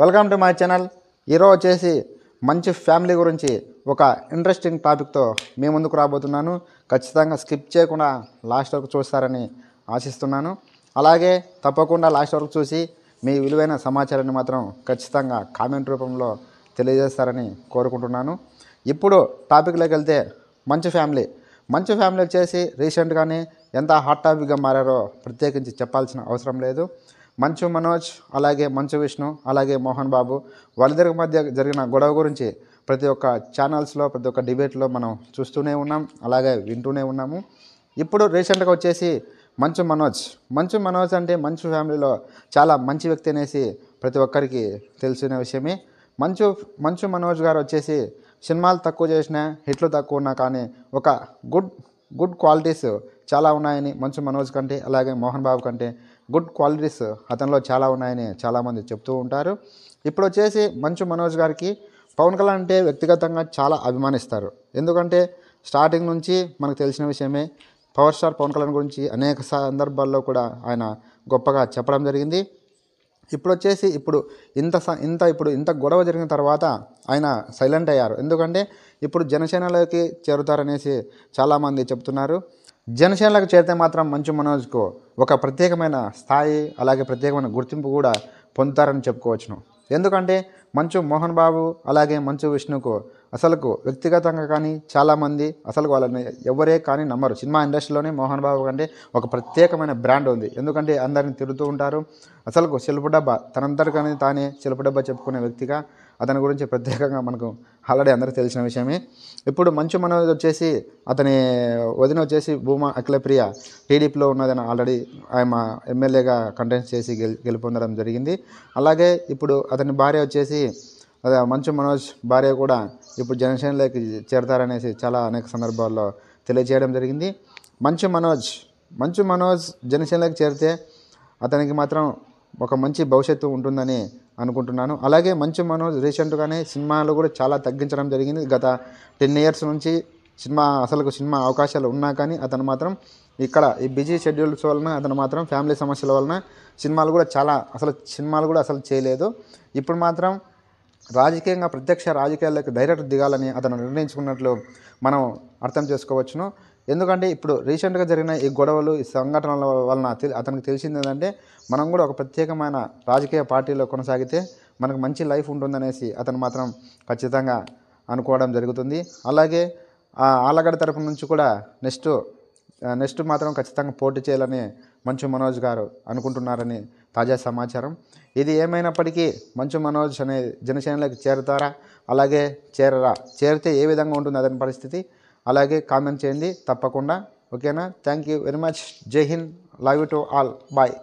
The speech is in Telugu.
Welcome to my channel. ఈరోజు వచ్చేసి మంచి ఫ్యామిలీ గురించి ఒక ఇంట్రెస్టింగ్ టాపిక్తో మీ ముందుకు రాబోతున్నాను. ఖచ్చితంగా స్కిప్ చేయకుండా లాస్ట్ వరకు చూస్తారని ఆశిస్తున్నాను. అలాగే తప్పకుండా లాస్ట్ వరకు చూసి మీ విలువైన సమాచారాన్ని మాత్రం ఖచ్చితంగా కామెంట్ రూపంలో తెలియజేస్తారని కోరుకుంటున్నాను. ఇప్పుడు టాపిక్లోకి వెళ్తే మంచి ఫ్యామిలీ వచ్చేసి రీసెంట్గానే ఎంత హాట్ టాపిక్గా మారారో ప్రత్యేకించి చెప్పాల్సిన అవసరం లేదు. మంచు మనోజ్, అలాగే మంచు విష్ణు, అలాగే మోహన్ బాబు వాళ్ళిద్దరి మధ్య జరిగిన గొడవ గురించి ప్రతి ఒక్క ఛానల్స్లో ప్రతి ఒక్క డిబేట్లో మనం చూస్తూనే ఉన్నాం, అలాగే వింటూనే ఉన్నాము. ఇప్పుడు రీసెంట్గా వచ్చేసి మంచు మనోజ్ అంటే మంచు ఫ్యామిలీలో చాలా మంచి వ్యక్తి అనేసి ప్రతి ఒక్కరికి తెలిసిన విషయమే. మంచు మనోజ్ గారు వచ్చేసి సినిమాలు తక్కువ చేసినా, హిట్లు తక్కువ ఉన్నా కానీ ఒక గుడ్ క్వాలిటీస్ చాలా ఉన్నాయని మంచు మనోజ్ కంటే, అలాగే మోహన్ బాబు కంటే గుడ్ క్వాలిటీస్ అతనిలో చాలా ఉన్నాయని చాలామంది చెప్తూ ఉంటారు. ఇప్పుడు వచ్చేసి మంచు మనోజ్ గారికి పవన్ కళ్యాణ్ అంటే వ్యక్తిగతంగా చాలా అభిమానిస్తారు. ఎందుకంటే స్టార్టింగ్ నుంచి మనకు తెలిసిన విషయమే. పవర్ స్టార్ పవన్ కళ్యాణ్ గురించి అనేక సందర్భాల్లో కూడా ఆయన గొప్పగా చెప్పడం జరిగింది. ఇప్పుడు వచ్చేసి ఇంత గొడవ జరిగిన తర్వాత ఆయన సైలెంట్ అయ్యారు. ఎందుకంటే ఇప్పుడు జనసేనలోకి చేరుతారనేసి చాలామంది చెప్తున్నారు. జనసేనలోకి చేరితే మాత్రం మంచు మనోజ్కు ఒక ప్రత్యేకమైన స్థాయి, అలాగే ప్రత్యేకమైన గుర్తింపు కూడా పొందుతారని చెప్పుకోవచ్చును. ఎందుకంటే మోహన్ బాబు అలాగే మంచు విష్ణుకు అసలుకు వ్యక్తిగతంగా కానీ చాలామంది అసలు వాళ్ళని ఎవరే కానీ నమ్మరు. సినిమా ఇండస్ట్రీలోనే మోహన్ బాబు కంటే ఒక ప్రత్యేకమైన బ్రాండ్ ఉంది. ఎందుకంటే అందరిని తిరుగుతూ ఉంటారు. అసలుకు సెల్ఫ్ డబ్బా తనంతటికని తానే సెల్ఫ్ డబ్బా చెప్పుకునే వ్యక్తిగా అతని గురించి ప్రత్యేకంగా మనకు ఆల్రెడీ అందరికీ తెలిసిన విషయమే. ఇప్పుడు మంచు మనోజ్ వచ్చేసి అతని వదిన వచ్చేసి భూమా అఖిలప్రియ టీడీపీలో ఉన్నదని ఆల్రెడీ ఆయన ఎమ్మెల్యేగా కంటెస్ట్ చేసి గెలుపొందడం జరిగింది. అలాగే ఇప్పుడు అతని భార్య వచ్చేసి మంచు మనోజ్ భార్య కూడా ఇప్పుడు జనసేనలోకి చేరతారనేసి చాలా అనేక సందర్భాల్లో తెలియజేయడం జరిగింది. మంచు మనోజ్ జనసేనలోకి చేరితే అతనికి మాత్రం ఒక మంచి భవిష్యత్తు ఉంటుందని అనుకుంటున్నాను. అలాగే మంచు మనోజ్ రీసెంట్గానే సినిమాలు కూడా చాలా తగ్గించడం జరిగింది. గత 10 years నుంచి సినిమా అవకాశాలు ఉన్నా కానీ అతను మాత్రం ఇక్కడ ఈ బిజీ షెడ్యూల్స్ వలన అతను మాత్రం ఫ్యామిలీ సమస్యల వలన సినిమాలు కూడా అసలు చేయలేదు. ఇప్పుడు మాత్రం ప్రత్యక్ష రాజకీయాల్లోకి డైరెక్ట్ దిగాలని అతను నిర్ణయించుకున్నట్లు మనం అర్థం చేసుకోవచ్చును. ఎందుకంటే ఇప్పుడు రీసెంట్గా జరిగిన ఈ గొడవలు, ఈ సంఘటనల వలన అతనికి తెలిసింది ఏంటంటే మనం కూడా ఒక ప్రత్యేకమైన రాజకీయ పార్టీలో కొనసాగితే మనకు మంచి లైఫ్ ఉంటుందనేసి అతను మాత్రం ఖచ్చితంగా అనుకోవడం జరుగుతుంది. అలాగే ఆలగడ్డ తరపు నుంచి కూడా నెక్స్ట్ మాత్రం ఖచ్చితంగా పోటీ చేయాలని మంచు మనోజ్ గారు అనుకుంటున్నారని తాజా సమాచారం. ఇది ఏమైనప్పటికీ మంచు మనోజ్ అనే జనసేనలోకి చేరుతారా, అలాగే చేరితే ఏ విధంగా ఉంటుంది అతని పరిస్థితి, అలాగే కామెంట్ చేయండి తప్పకుండా. ఓకేనా? Thank you very much. Jai Hind. Love you to all. Bye.